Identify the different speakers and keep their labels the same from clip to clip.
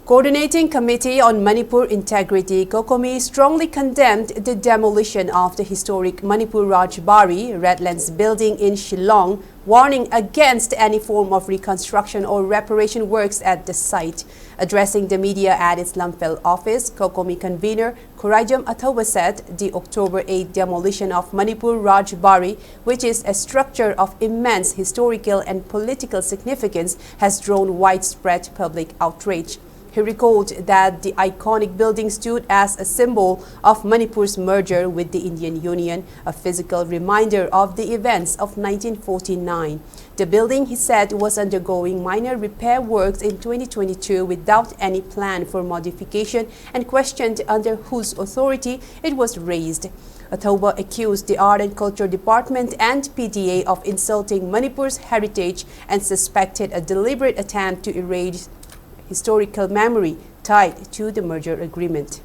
Speaker 1: Coordinating Committee on Manipur Integrity, COCOMI strongly condemned the demolition of the historic Manipur Rajbari Redlands building in Shillong, warning against any form of reconstruction or reparation works at the site. Addressing the media at its Lamphel office, COCOMI convener Khuraijaam Athoba said the October 8 demolition of Manipur Rajbari, which is a structure of immense historical and political significance, has drawn widespread public outrage. He recalled that the iconic building stood as a symbol of Manipur's merger with the Indian Union, a physical reminder of the events of 1949. The building, he said, was undergoing minor repair works in 2022 without any plan for modification and questioned under whose authority it was raised. Athoba accused the Art and Culture Department and PTA of insulting Manipur's heritage and suspected a deliberate attempt to erase historical memory tied to the merger agreement.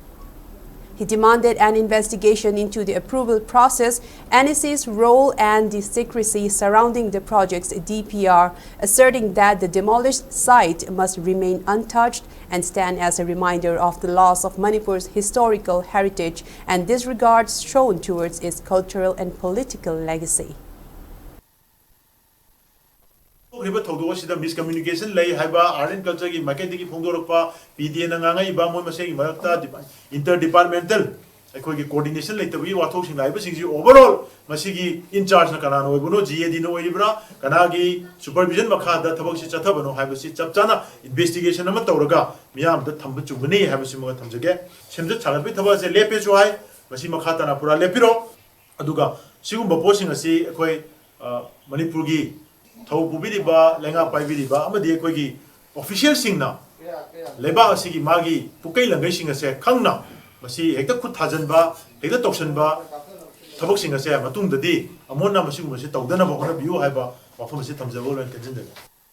Speaker 1: He demanded an investigation into the approval process, NEC's role and the secrecy surrounding the project's DPR, asserting that the demolished site must remain untouched and stand as a reminder of the loss of Manipur's historical heritage and disregards shown towards its cultural and political legacy.
Speaker 2: Miscommunication lay haiba art and culture ki marketing ki phongdorokpa PDA na ngai ba moi maseng marakta interdepartmental ekoi ki coordination lay tabi wathok sing laiba sing overall masigi in charge na kana no ibuno GAD no ibra kana gi supervision makha da thabak si chathabano haiba si chapchana investigation ama tawraga miyam da thamba chungani haiba si ma thamjage semja chagatbi thaba se lepe chu hai masi makha ta na pura lepiro aduga sigumba posing asi ekoi manipur gi thau pubiriba lenga paibiriba amadi ekoi official singna leba asigi magi pukai langai sing ase khangna masi hekta khut thajanba hekta toksanba thabak sing ase matung dadi amona masi tawdana ba hona biu haiba wafam ase thamjabo lan kanjin